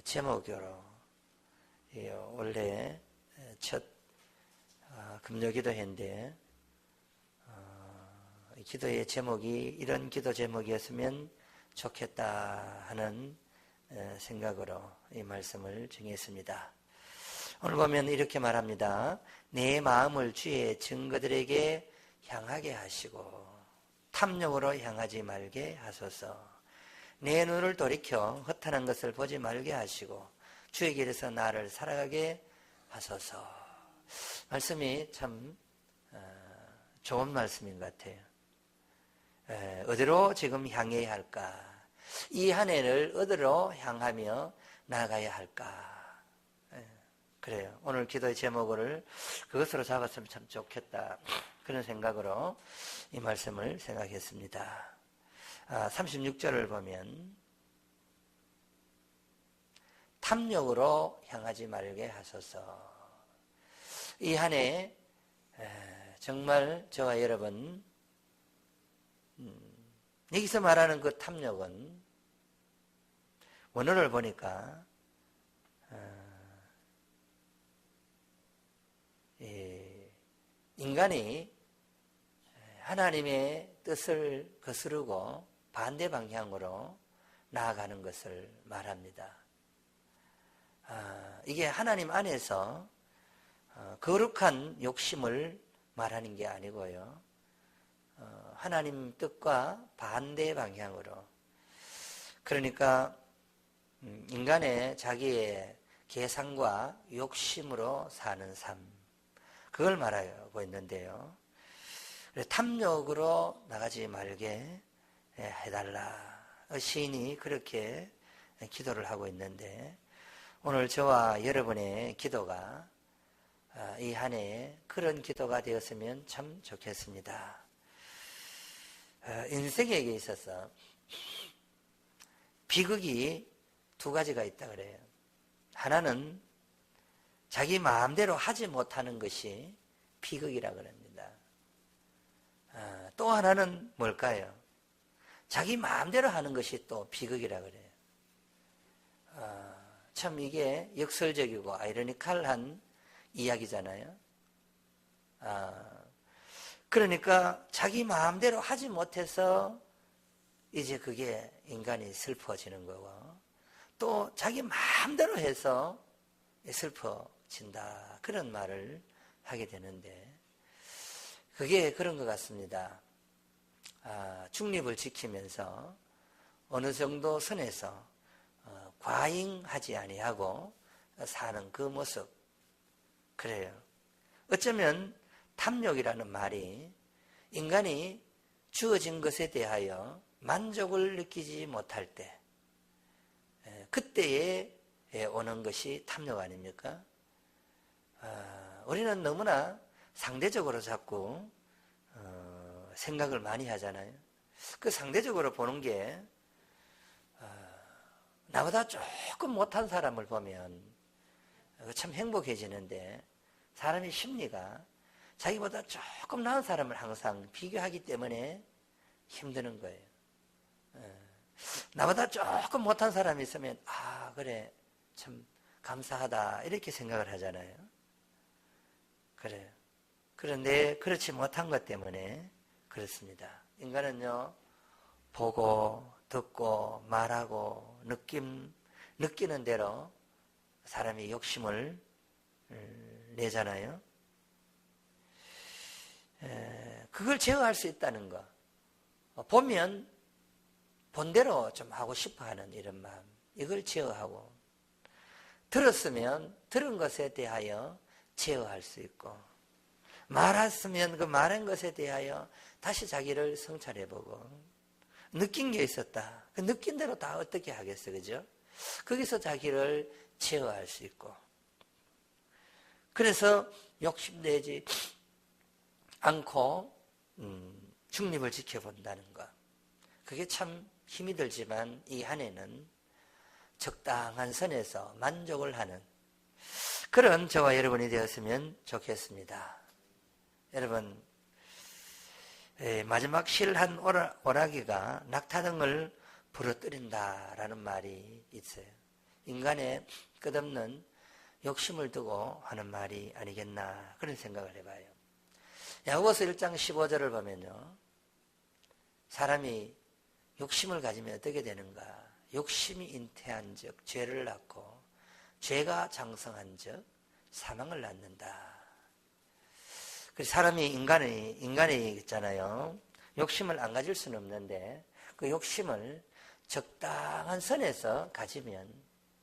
제목으로 원래 첫 금요기도회인데 기도의 제목이 이런 기도 제목이었으면 좋겠다 하는 생각으로 이 말씀을 정했습니다. 오늘 보면 이렇게 말합니다. 내 마음을 주의 증거들에게 향하게 하시고 탐욕으로 향하지 말게 하소서. 내 눈을 돌이켜 허탄한 것을 보지 말게 하시고 주의 길에서 나를 살아가게 하소서. 말씀이 참 좋은 말씀인 것 같아요. 어디로 지금 향해야 할까? 이 한 해를 어디로 향하며 나아가야 할까? 그래요. 오늘 기도의 제목을 그것으로 잡았으면 참 좋겠다. 그런 생각으로 이 말씀을 생각했습니다. 36절을 보면 탐욕으로 향하지 말게 하소서. 이 한 해 정말 저와 여러분 여기서 말하는 그 탐욕은 원어를 보니까 인간이 하나님의 뜻을 거스르고 반대 방향으로 나아가는 것을 말합니다. 이게 하나님 안에서 거룩한 욕심을 말하는 게 아니고요. 하나님 뜻과 반대 방향으로. 그러니까 인간의 자기의 계산과 욕심으로 사는 삶. 그걸 말하고 있는데요. 탐욕으로 나가지 말게 해달라. 시인이 그렇게 기도를 하고 있는데 오늘 저와 여러분의 기도가 이 한 해에 그런 기도가 되었으면 참 좋겠습니다. 인생에게 있어서 비극이 두 가지가 있다 그래요. 하나는 자기 마음대로 하지 못하는 것이 비극이라 그럽니다. 또 하나는 뭘까요? 자기 마음대로 하는 것이 또 비극이라 그래요. 참 이게 역설적이고 아이러니컬한 이야기잖아요. 그러니까 자기 마음대로 하지 못해서 이제 그게 인간이 슬퍼지는 거고 또 자기 마음대로 해서 슬퍼진다. 그런 말을 하게 되는데 그게 그런 것 같습니다. 중립을 지키면서 어느 정도 선에서 과잉하지 아니하고 사는 그 모습. 그래요. 어쩌면 탐욕이라는 말이 인간이 주어진 것에 대하여 만족을 느끼지 못할 때 그때에 오는 것이 탐욕 아닙니까? 우리는 너무나 상대적으로 자꾸 생각을 많이 하잖아요. 그 상대적으로 보는 게 나보다 조금 못한 사람을 보면 참 행복해지는데 사람의 심리가 자기보다 조금 나은 사람을 항상 비교하기 때문에 힘드는 거예요. 나보다 조금 못한 사람이 있으면 그래 참 감사하다 이렇게 생각을 하잖아요. 그래요. 그런데 그렇지 못한 것 때문에 그렇습니다. 인간은요 보고 듣고 말하고 느끼는 대로 사람이 욕심을 내잖아요. 그걸 제어할 수 있다는 거. 보면 본대로 좀 하고 싶어하는 이런 마음. 이걸 제어하고 들었으면 들은 것에 대하여 제어할 수 있고 말했으면 그 말한 것에 대하여 다시 자기를 성찰해보고 느낀 게 있었다. 그 느낀 대로 다 어떻게 하겠어, 그죠? 거기서 자기를 제어할 수 있고 그래서 욕심내지 않고 중립을 지켜본다는 것. 그게 참 힘이 들지만 이 한 해는 적당한 선에서 만족을 하는 그런 저와 여러분이 되었으면 좋겠습니다. 여러분 마지막 실한 오라기가 낙타등을 부러뜨린다라는 말이 있어요. 인간의 끝없는 욕심을 두고 하는 말이 아니겠나 그런 생각을 해봐요. 야고보서 1장 15절을 보면요. 사람이 욕심을 가지면 어떻게 되는가? 욕심이 잉태한 즉 죄를 낳고 죄가 장성한 즉 사망을 낳는다. 그 사람이 인간이 있잖아요. 욕심을 안 가질 수는 없는데 그 욕심을 적당한 선에서 가지면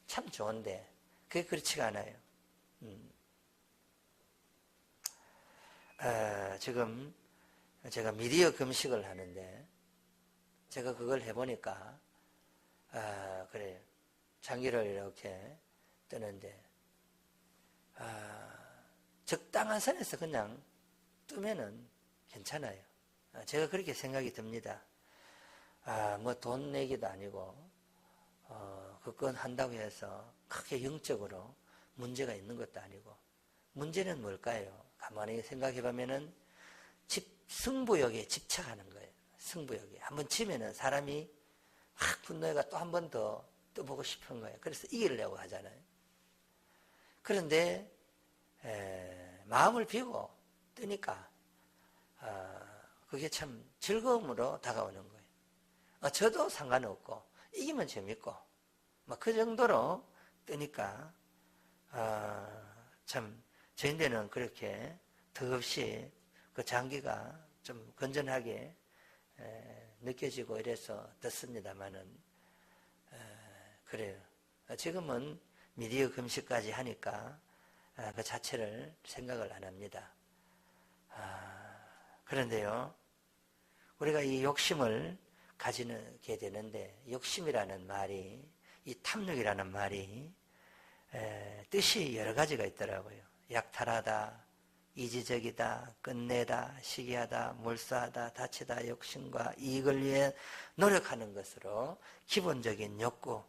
참 좋은데 그게 그렇지가 않아요. 지금 제가 미디어 금식을 하는데 제가 그걸 해보니까 그래요. 장기를 이렇게 뜨는데 적당한 선에서 그냥 뜨면은 괜찮아요. 제가 그렇게 생각이 듭니다. 뭐 돈 내기도 아니고 그건 한다고 해서 크게 영적으로 문제가 있는 것도 아니고 문제는 뭘까요? 가만히 생각해 보면은 승부욕에 집착하는 거예요. 승부욕에 한번 지면은 사람이 확 분노해가 또 한 번 더 떠보고 싶은 거예요. 그래서 이기려고 하잖아요. 그런데 마음을 비고 뜨니까 그게 참 즐거움으로 다가오는 거예요. 저도 상관없고 이기면 재밌고 그 정도로 뜨니까 참 저인데는 그렇게 더없이 그 장기가 좀 건전하게 느껴지고 이래서 떴습니다마는 그래요. 지금은 미디어 금식까지 하니까 그 자체를 생각을 안 합니다. 그런데요, 우리가 이 욕심을 가지게 되는데 욕심이라는 말이 이 탐욕이라는 말이 뜻이 여러 가지가 있더라고요. 약탈하다, 이지적이다, 끝내다, 시기하다, 몰수하다, 다치다, 욕심과 이익을 위해 노력하는 것으로 기본적인 욕구,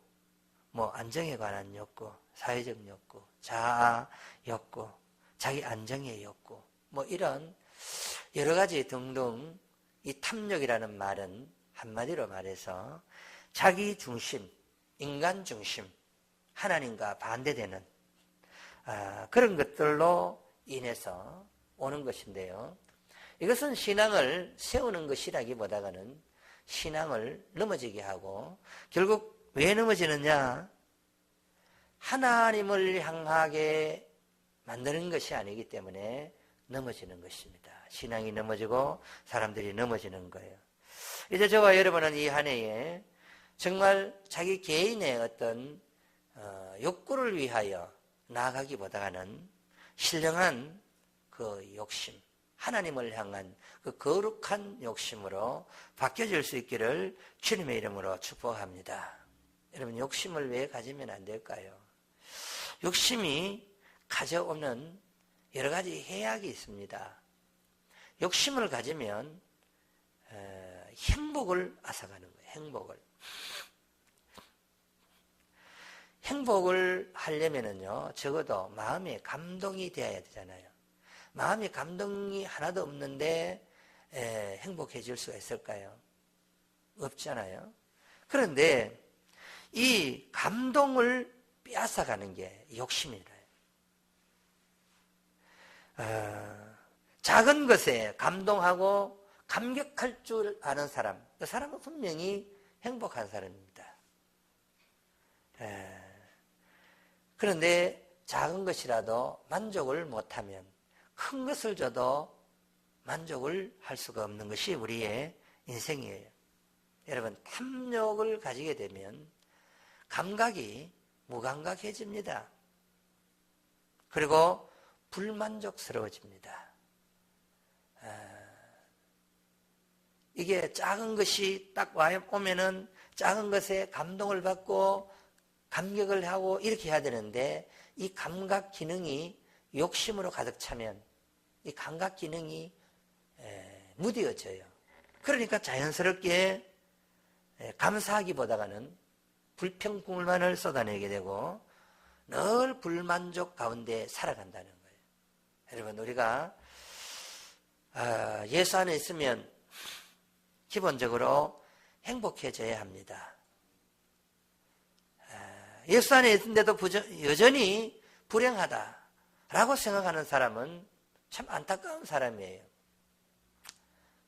안정에 관한 욕구, 사회적 욕구, 자아 욕구, 자기 안정의 욕구, 이런 여러 가지 등등 이 탐욕이라는 말은 한마디로 말해서 자기 중심, 인간 중심, 하나님과 반대되는 그런 것들로 인해서 오는 것인데요. 이것은 신앙을 세우는 것이라기보다는 신앙을 넘어지게 하고 결국 왜 넘어지느냐? 하나님을 향하게 만드는 것이 아니기 때문에 넘어지는 것입니다. 신앙이 넘어지고 사람들이 넘어지는 거예요. 이제 저와 여러분은 이 한 해에 정말 자기 개인의 어떤 욕구를 위하여 나아가기보다는 신령한 그 욕심, 하나님을 향한 그 거룩한 욕심으로 바뀌어질 수 있기를 주님의 이름으로 축복합니다. 여러분, 욕심을 왜 가지면 안 될까요? 욕심이 가져오는 여러 가지 해악이 있습니다. 욕심을 가지면 행복을 앗아가는 거예요. 행복을 하려면은요, 적어도 마음에 감동이 되어야 되잖아요. 마음에 감동이 하나도 없는데 행복해질 수가 있을까요? 없잖아요. 그런데 이 감동을 빼앗아가는 게 욕심이래요. 작은 것에 감동하고 감격할 줄 아는 사람, 그 사람은 분명히 행복한 사람입니다. 그런데 작은 것이라도 만족을 못하면 큰 것을 줘도 만족을 할 수가 없는 것이 우리의 인생이에요. 여러분, 탐욕을 가지게 되면 감각이 무감각해집니다. 그리고 불만족스러워집니다. 이게 작은 것이 딱 오면은 작은 것에 감동을 받고 감격을 하고 이렇게 해야 되는데 이 감각 기능이 욕심으로 가득 차면 이 감각 기능이 무뎌져요. 그러니까 자연스럽게 감사하기보다는 불평불만을 쏟아내게 되고 늘 불만족 가운데 살아간다는 거예요. 여러분, 우리가 예수 안에 있으면 기본적으로 행복해져야 합니다. 예수 안에 있는데도 여전히 불행하다라고 생각하는 사람은 참 안타까운 사람이에요.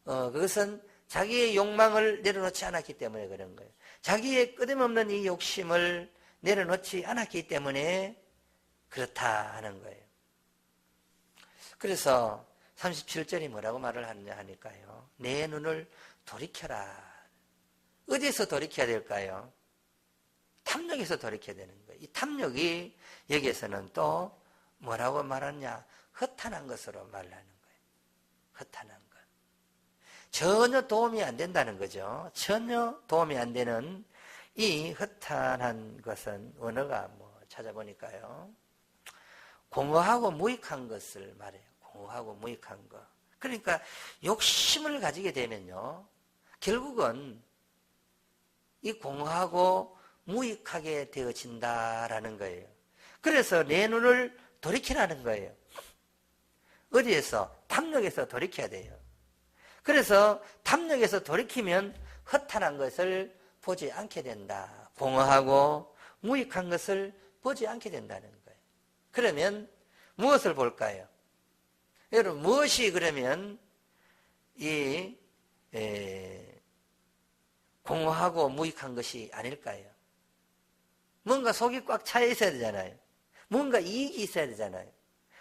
그것은 자기의 욕망을 내려놓지 않았기 때문에 그런 거예요. 자기의 끄림없는 이 욕심을 내려놓지 않았기 때문에 그렇다 하는 거예요. 그래서 37절이 뭐라고 말을 하느냐 하니까요. 내 눈을 돌이켜라. 어디에서 돌이켜야 될까요? 탐욕에서 돌이켜야 되는 거예요. 이 탐욕이 여기에서는 또 뭐라고 말하냐? 허탄한 것으로 말하는 거예요. 허탄한 것. 전혀 도움이 안 된다는 거죠. 전혀 도움이 안 되는 이 허탄한 것은 언어가 찾아보니까요. 공허하고 무익한 것을 말해요. 공허하고 무익한 것. 그러니까 욕심을 가지게 되면요. 결국은 이 공허하고 무익하게 되어진다라는 거예요. 그래서 내 눈을 돌이키라는 거예요. 어디에서? 탐욕에서 돌이켜야 돼요. 그래서 탐욕에서 돌이키면 허탄한 것을 보지 않게 된다. 공허하고 무익한 것을 보지 않게 된다는 거예요. 그러면 무엇을 볼까요? 여러분, 무엇이 그러면 이 공허하고 무익한 것이 아닐까요? 뭔가 속이 꽉 차 있어야 되잖아요. 뭔가 이익이 있어야 되잖아요.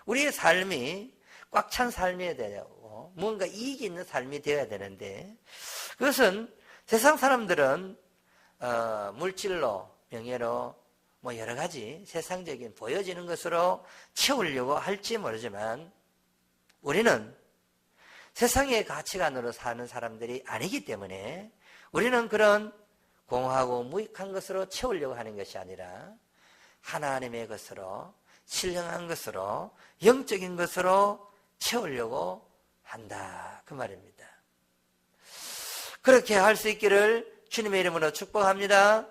우리의 삶이 꽉 찬 삶이어야 되고 뭔가 이익이 있는 삶이 되어야 되는데 그것은 세상 사람들은 물질로, 명예로 여러 가지 세상적인 보여지는 것으로 채우려고 할지 모르지만 우리는 세상의 가치관으로 사는 사람들이 아니기 때문에 우리는 그런 공허하고 무익한 것으로 채우려고 하는 것이 아니라 하나님의 것으로, 신령한 것으로, 영적인 것으로 채우려고 한다. 그 말입니다. 그렇게 할 수 있기를 주님의 이름으로 축복합니다.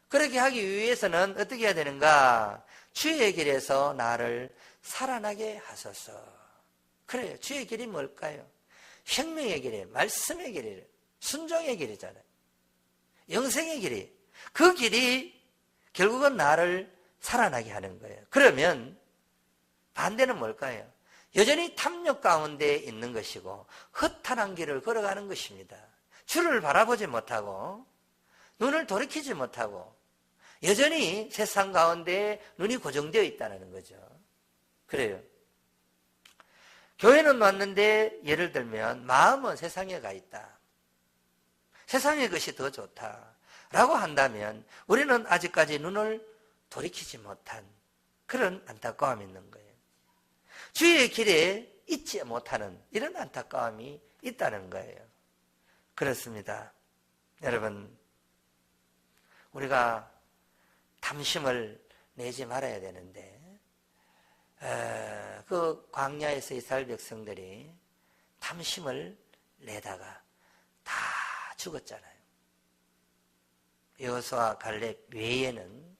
그렇게 하기 위해서는 어떻게 해야 되는가? 주의 길에서 나를 살아나게 하소서. 그래요. 주의 길이 뭘까요? 생명의 길이에요. 말씀의 길이에요. 순종의 길이잖아요. 영생의 길이. 그 길이 결국은 나를 살아나게 하는 거예요. 그러면 반대는 뭘까요? 여전히 탐욕 가운데 있는 것이고 허탄한 길을 걸어가는 것입니다. 주를 바라보지 못하고 눈을 돌이키지 못하고 여전히 세상 가운데 눈이 고정되어 있다는 거죠. 그래요. 교회는 왔는데 예를 들면 마음은 세상에 가 있다. 세상의 것이 더 좋다라고 한다면 우리는 아직까지 눈을 돌이키지 못한 그런 안타까움이 있는 거예요. 주의 길에 있지 못하는 이런 안타까움이 있다는 거예요. 그렇습니다. 여러분, 우리가 탐심을 내지 말아야 되는데 그 광야에서 이스라엘 백성들이 탐심을 내다가 다 죽었잖아요. 여호수아 갈렙 외에는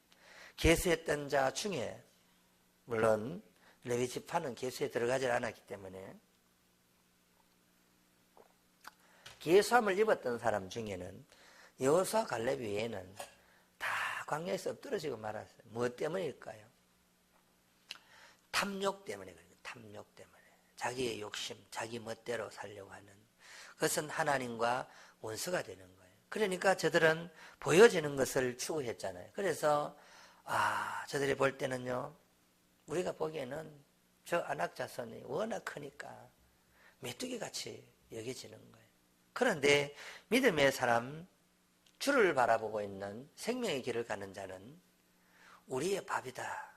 계수했던 자 중에 물론 레위 지파는 계수에 들어가지 않았기 때문에 계수함을 입었던 사람 중에는 여호수아 갈렙 외에는 다 광야에서 엎드러지고 말았어요. 무엇 때문일까요? 탐욕 때문에 그래요. 탐욕 때문에. 자기의 욕심, 자기 멋대로 살려고 하는 그것은 하나님과 원수가 되는 거예요. 그러니까 저들은 보여지는 것을 추구했잖아요. 그래서 저들이 볼 때는요, 우리가 보기에는 저 안악자손이 워낙 크니까 메뚜기같이 여겨지는 거예요. 그런데 믿음의 사람, 주를 바라보고 있는 생명의 길을 가는 자는 우리의 밥이다.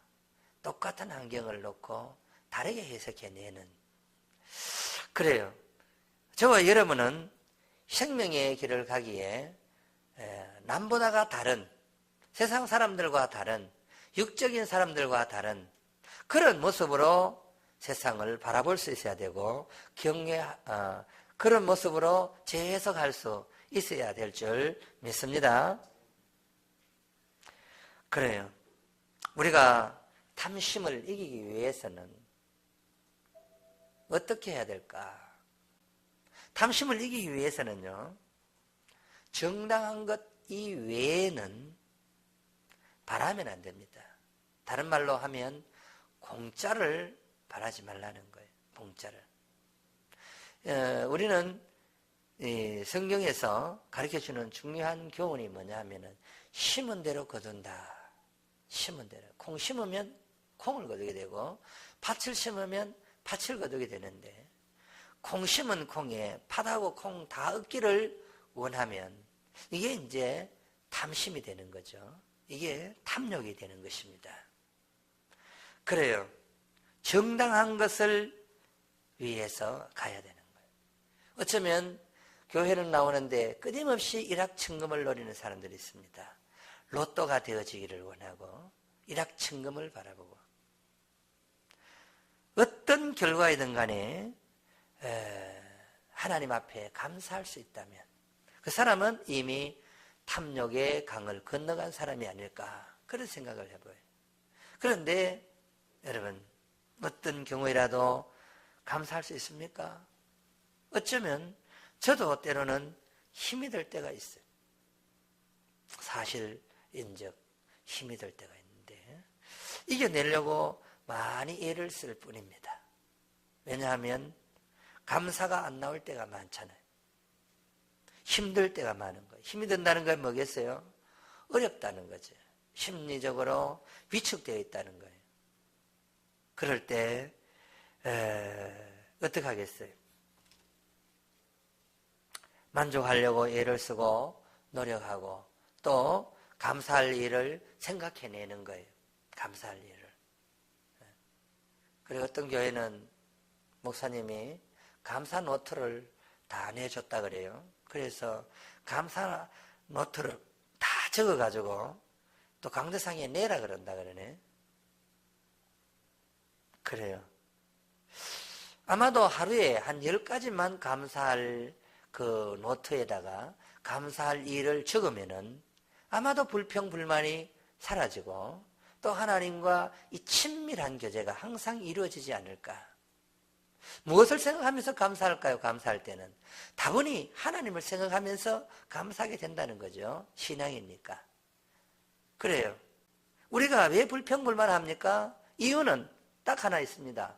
똑같은 환경을 놓고 다르게 해석해내는. 그래요. 저와 여러분은 생명의 길을 가기에 남보다가 다른, 세상 사람들과 다른, 육적인 사람들과 다른 그런 모습으로 세상을 바라볼 수 있어야 되고 그런 모습으로 재해석할 수 있어야 될 줄 믿습니다. 그래요. 우리가 탐심을 이기기 위해서는 어떻게 해야 될까? 탐심을 이기기 위해서는요, 정당한 것 이외에는 바라면 안 됩니다. 다른 말로 하면 공짜를 바라지 말라는 거예요. 공짜를. 우리는 성경에서 가르쳐주는 중요한 교훈이 뭐냐 하면은 심은 대로 거둔다. 심은 대로. 콩 심으면 콩을 거두게 되고 팥을 심으면 팥을 거두게 되는데 콩 심은 콩에 팥하고 콩 다 얻기를 원하면 이게 이제 탐심이 되는 거죠. 이게 탐욕이 되는 것입니다. 그래요. 정당한 것을 위해서 가야 되는 거예요. 어쩌면 교회는 나오는데 끊임없이 일확천금을 노리는 사람들이 있습니다. 로또가 되어지기를 원하고 일확천금을 바라보고 어떤 결과이든 간에 하나님 앞에 감사할 수 있다면 그 사람은 이미 탐욕의 강을 건너간 사람이 아닐까 그런 생각을 해봐요. 그런데 여러분 어떤 경우에라도 감사할 수 있습니까? 어쩌면 저도 때로는 힘이 들 때가 있어요. 사실인즉 힘이 들 때가 있는데 이겨내려고 많이 애를 쓸 뿐입니다. 왜냐하면 감사가 안 나올 때가 많잖아요. 힘들 때가 많은 거예요. 힘이 든다는 건 뭐겠어요? 어렵다는 거죠. 심리적으로 위축되어 있다는 거예요. 그럴 때 어떻게 하겠어요? 만족하려고 애를 쓰고 노력하고 또 감사할 일을 생각해내는 거예요. 감사할 일을. 그리고 어떤 교회는 목사님이 감사 노트를 다 내줬다 그래요. 그래서 감사 노트를 다 적어가지고 또 강대상에 내라 그런다 그러네. 그래요. 아마도 하루에 한 10가지만 감사할 그 노트에다가 감사할 일을 적으면은 아마도 불평불만이 사라지고 또 하나님과 이 친밀한 교제가 항상 이루어지지 않을까. 무엇을 생각하면서 감사할까요? 감사할 때는 다분히 하나님을 생각하면서 감사하게 된다는 거죠. 신앙이니까. 그래요. 우리가 왜 불평불만합니까? 이유는 딱 하나 있습니다.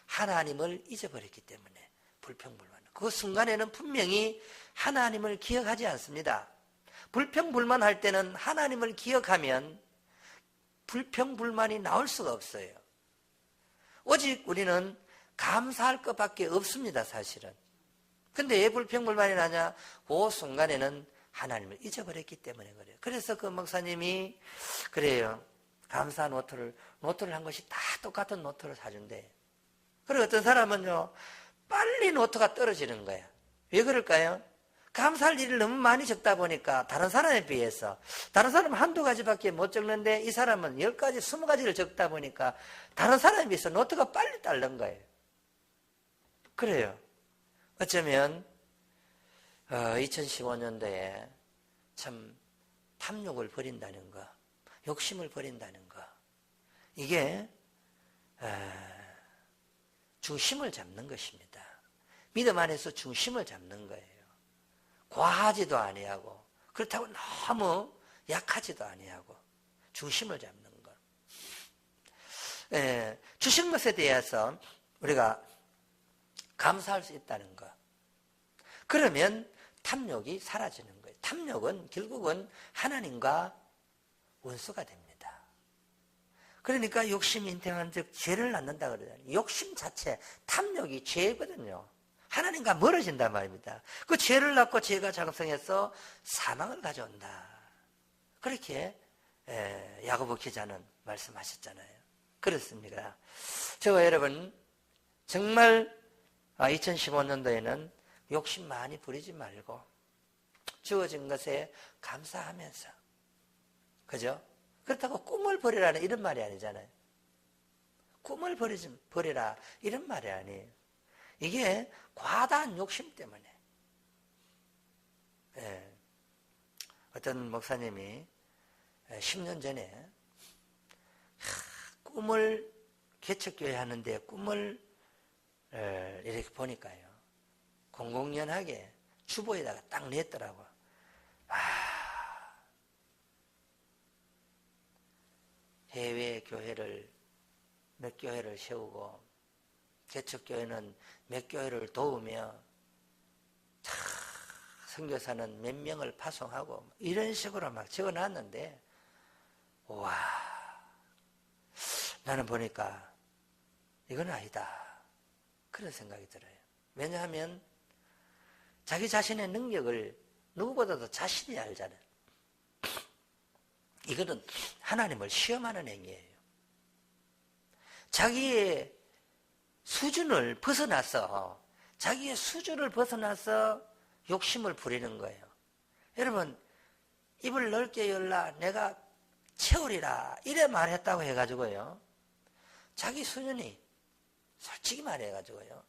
하나님을 잊어버렸기 때문에 불평불만. 그 순간에는 분명히 하나님을 기억하지 않습니다. 불평불만할 때는 하나님을 기억하면 불평불만이 나올 수가 없어요. 오직 우리는 감사할 것밖에 없습니다, 사실은. 근데 왜 불평불만이 나냐? 그 순간에는 하나님을 잊어버렸기 때문에 그래요. 그래서 그 목사님이 그래요. 감사 노트를 한 것이 다 똑같은 노트를 사준대. 그리고 어떤 사람은요, 빨리 노트가 떨어지는 거야. 왜 그럴까요? 감사할 일을 너무 많이 적다 보니까 다른 사람에 비해서 다른 사람은 한두 가지밖에 못 적는데 이 사람은 10가지, 20가지를 적다 보니까 다른 사람에 비해서 노트가 빨리 딸린 거예요. 그래요. 어쩌면 2015년도에 참 탐욕을 버린다는 거, 욕심을 버린다는 거, 이게 중심을 잡는 것입니다. 믿음 안에서 중심을 잡는 거예요. 과하지도 아니하고 그렇다고 너무 약하지도 아니하고 중심을 잡는 것. 주신 것에 대해서 우리가 감사할 수 있다는 것. 그러면 탐욕이 사라지는 거예요. 탐욕은 결국은 하나님과 원수가 됩니다. 그러니까 욕심이 인태한 즉 죄를 낳는다 그러잖아요. 욕심 자체, 탐욕이 죄거든요. 하나님과 멀어진단 말입니다. 그 죄를 낳고 죄가 장성해서 사망을 가져온다. 그렇게 야고보 기자는 말씀하셨잖아요. 그렇습니다. 저와 여러분 정말 2015년도에는 욕심 많이 부리지 말고 주어진 것에 감사하면서, 그죠? 그렇다고 꿈을 버리라는 이런 말이 아니잖아요. 꿈을 버리라 이런 말이 아니에요. 이게 과다한 욕심 때문에. 어떤 목사님이 10년 전에 꿈을 개척교회 하는데 꿈을 이렇게 보니까요, 공공연하게 주보에다가 딱 냈더라고요. 해외 교회를 몇 교회를 세우고 개척교회는 몇 교회를 도우며 선교사는 몇 명을 파송하고 이런 식으로 막 적어놨는데 와, 나는 보니까 이건 아니다 그런 생각이 들어요. 왜냐하면 자기 자신의 능력을 누구보다도 자신이 알잖아요. 이거는 하나님을 시험하는 행위예요. 자기의 수준을 벗어나서 욕심을 부리는 거예요. 여러분, 입을 넓게 열라 내가 채우리라 이래 말했다고 해가지고요, 자기 수준이 솔직히 말해가지고요,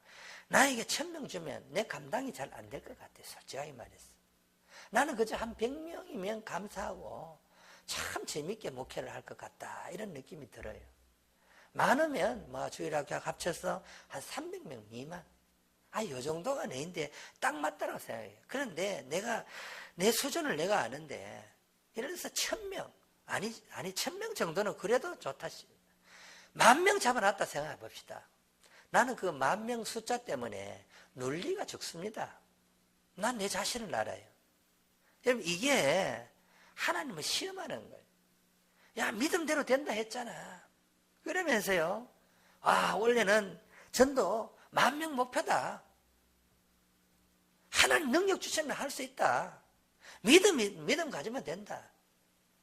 나에게 1000명 주면 내 감당이 잘 안 될 것 같아. 솔직하게 말했어. 나는 그저 한 100명이면 감사하고 참 재밌게 목회를 할 것 같다 이런 느낌이 들어요. 많으면 주일학교 합쳐서 한 300명 미만, 요 정도가 내인데 딱 맞다고 생각해요. 그런데 내 수준을 내가 아는데, 예를 들어서 1000명, 아니 1000명 정도는 그래도 좋다. 10,000명 잡아놨다 생각해 봅시다. 나는 그 10,000명 숫자 때문에 논리가 죽습니다. 난 내 자신을 알아요. 여러분, 이게 하나님을 시험하는 거예요. 야, 믿음대로 된다 했잖아. 그러면서요, 원래는 전도 10,000명 목표다. 하나님 능력 주시면 할 수 있다. 믿음 가지면 된다.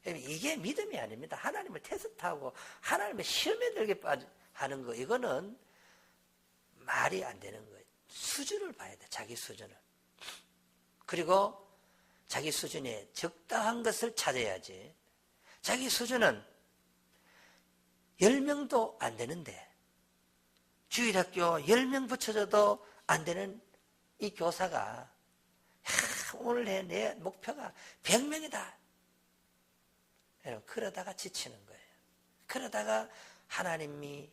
이게 믿음이 아닙니다. 하나님을 테스트하고 하나님의 시험에 들게 하는 거, 이거는 말이 안 되는 거예요. 수준을 봐야 돼, 자기 수준을. 그리고 자기 수준에 적당한 것을 찾아야지. 자기 수준은 10명도 안 되는데, 주일학교 10명 붙여줘도 안 되는 이 교사가 오늘 내 목표가 100명이다. 그러다가 지치는 거예요. 그러다가 하나님이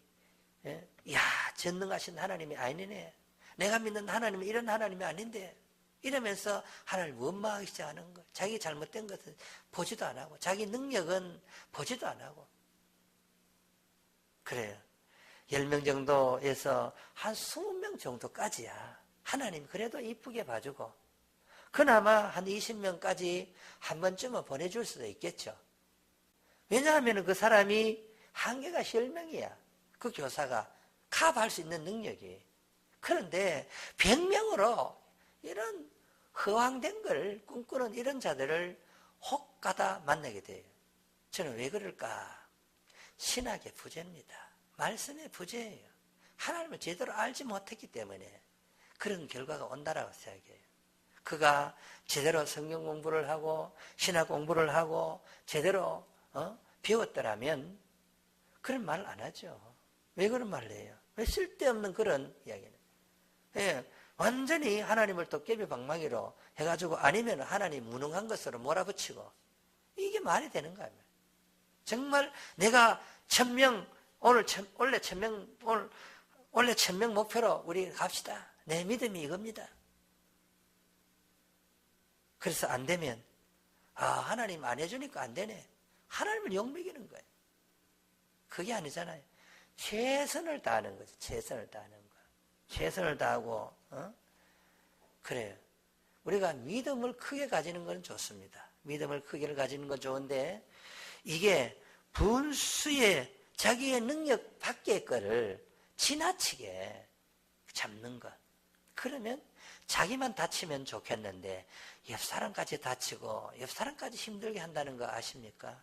전능하신 하나님이 아니네. 내가 믿는 하나님은 이런 하나님이 아닌데, 이러면서 하나님을 원망하기 시작하는 거예요. 자기 잘못된 것은 보지도 안 하고, 자기 능력은 보지도 안 하고. 그래요. 10명 정도에서 한 20명 정도까지야 하나님 그래도 이쁘게 봐주고, 그나마 한 20명까지 한 번쯤은 보내줄 수도 있겠죠. 왜냐하면 그 사람이 한계가 10명이야. 그 교사가 커버할 수 있는 능력이. 그런데 100명으로 이런 허황된 걸 꿈꾸는 이런 자들을 혹 가다 만나게 돼요. 저는 왜 그럴까? 신학의 부재입니다. 말씀의 부재예요. 하나님을 제대로 알지 못했기 때문에 그런 결과가 온다라고 생각해요. 그가 제대로 성경 공부를 하고 신학 공부를 하고 제대로 배웠더라면 그런 말을 안 하죠. 왜 그런 말을 해요? 왜 쓸데없는 그런 이야기는? 완전히 하나님을 도깨비 방망이로 해가지고, 아니면 하나님 무능한 것으로 몰아붙이고, 이게 말이 되는 거예요. 정말 내가 1000명, 원래 1000명 목표로 우리 갑시다. 내 믿음이 이겁니다. 그래서 안 되면, 하나님 안 해주니까 안 되네. 하나님을 욕먹이는 거예요. 그게 아니잖아요. 최선을 다하는 거죠. 최선을 다하는 거. 최선을 다하고, 그래요. 우리가 믿음을 크게 가지는 건 좋습니다. 믿음을 크게 가지는 건 좋은데, 이게 분수의 자기의 능력 밖의 거를 지나치게 잡는 것. 그러면 자기만 다치면 좋겠는데 옆 사람까지 다치고 옆 사람까지 힘들게 한다는 거 아십니까?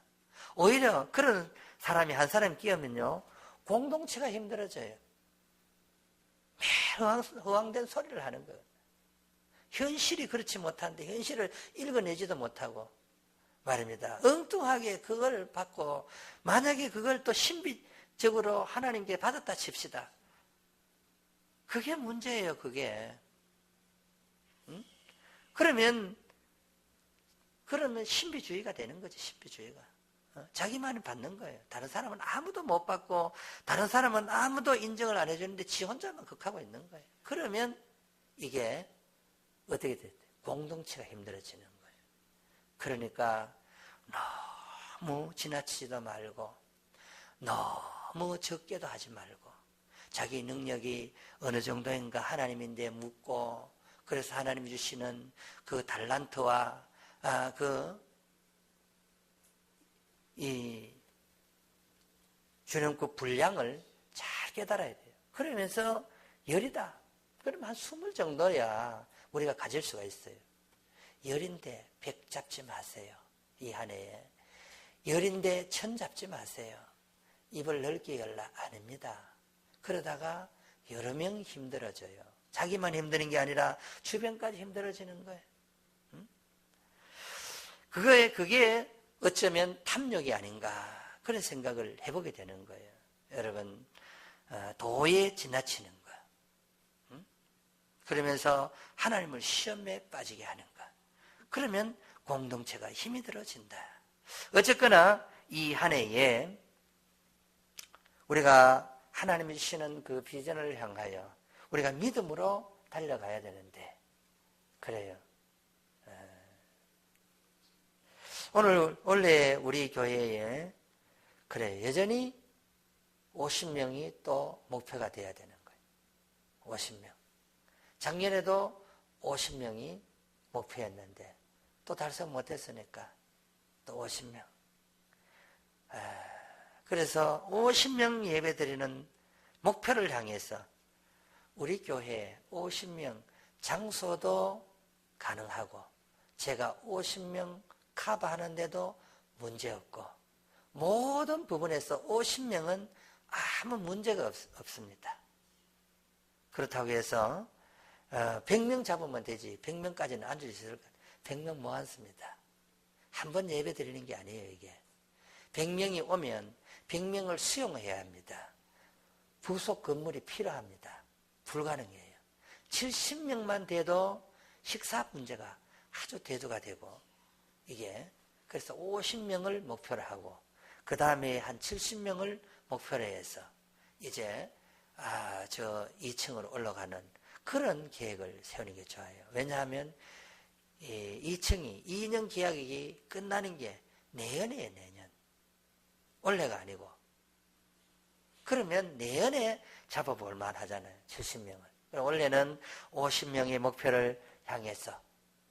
오히려 그런 사람이 한 사람 끼우면요, 공동체가 힘들어져요. 매일 허황된 소리를 하는 거예요. 현실이 그렇지 못한데 현실을 읽어내지도 못하고 말입니다. 엉뚱하게 그걸 받고, 만약에 그걸 또 신비적으로 하나님께 받았다 칩시다. 그게 문제예요, 그게. 그러면 신비주의가 되는 거지, 신비주의가. 자기만이 받는 거예요. 다른 사람은 아무도 못 받고, 다른 사람은 아무도 인정을 안 해주는데 지 혼자만 극하고 있는 거예요. 그러면 이게 어떻게 돼요? 공동체가 힘들어지는 거예요. 그러니까 너무 지나치지도 말고, 너무 적게도 하지 말고 자기 능력이 어느 정도인가 하나님인데 묻고, 그래서 하나님이 주시는 그 달란트와 주는 그 분량을 잘 깨달아야 돼요. 그러면서 열이다. 그럼 한 20 정도야 우리가 가질 수가 있어요. 열인데 100 잡지 마세요. 이 한 해에. 열인데 1000 잡지 마세요. 입을 넓게 열라 아닙니다. 그러다가 여러 명 힘들어져요. 자기만 힘드는 게 아니라 주변까지 힘들어지는 거예요. 그게 어쩌면 탐욕이 아닌가 그런 생각을 해보게 되는 거예요. 여러분, 도에 지나치는 거. 그러면서 하나님을 시험에 빠지게 하는 것. 그러면 공동체가 힘이 들어진다. 어쨌거나 이 한 해에 우리가 하나님이 주시는 그 비전을 향하여 우리가 믿음으로 달려가야 되는데, 그래요. 원래 우리 교회에 여전히 50명이 또 목표가 돼야 되는 거예요. 50명. 작년에도 50명이 목표였는데 또 달성 못했으니까 또 50명. 그래서 50명 예배드리는 목표를 향해서 우리 교회에 50명 장소도 가능하고 제가 50명 커버하는데도 문제없고 모든 부분에서 50명은 아무 문제가 없습니다. 그렇다고 해서 100명 잡으면 되지 100명까지는 앉을 수 있을 것 같아요. 100명 못 앉습니다. 한 번 예배 드리는 게 아니에요. 이게 100명이 오면 100명을 수용해야 합니다. 부속 건물이 필요합니다. 불가능해요. 70명만 돼도 식사 문제가 아주 대두가 되고, 이게 그래서 50명을 목표로 하고 그 다음에 한 70명을 목표로 해서 이제 저 2층으로 올라가는 그런 계획을 세우는 게 좋아요. 왜냐하면 2층이 2년 계약이 끝나는 게 내년이에요. 내년. 올해가 아니고. 그러면 내년에 잡아볼 만하잖아요. 70명을. 원래는 50명의 목표를 향해서.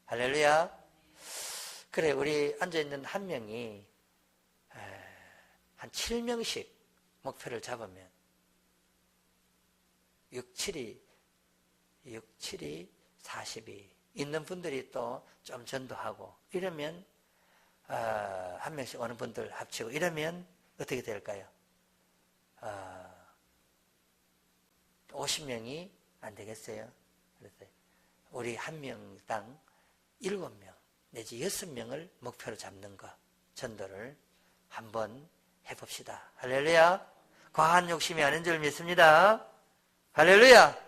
할렐루야. 그래, 우리 앉아있는 한 명이 한 7명씩 목표를 잡으면 6, 7이 42 있는 분들이 또 좀 전도하고 이러면 한 명씩 오는 분들 합치고 이러면 어떻게 될까요? 50명이 안 되겠어요? 그래서 우리 한 명당 7명 내지 6명을 목표로 잡는 거 전도를 한번 해봅시다. 할렐루야. 과한 욕심이 아닌 줄 믿습니다. 할렐루야.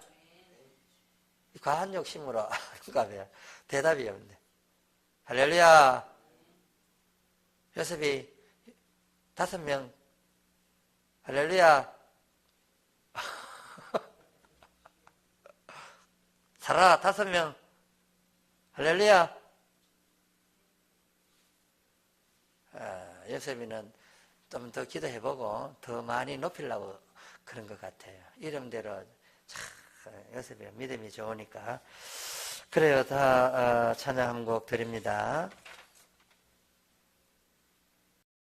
과한 욕심으로 하는가 봐요. 대답이 없네. 할렐루야. 요셉이 5명. 할렐루야. 사라 5명. 할렐루야. 요셉이는 좀 더 기도해보고 더 많이 높이려고 그런 것 같아요. 이름대로 참 요셉이 믿음이 좋으니까. 그래요. 다 찬양 한 곡 드립니다.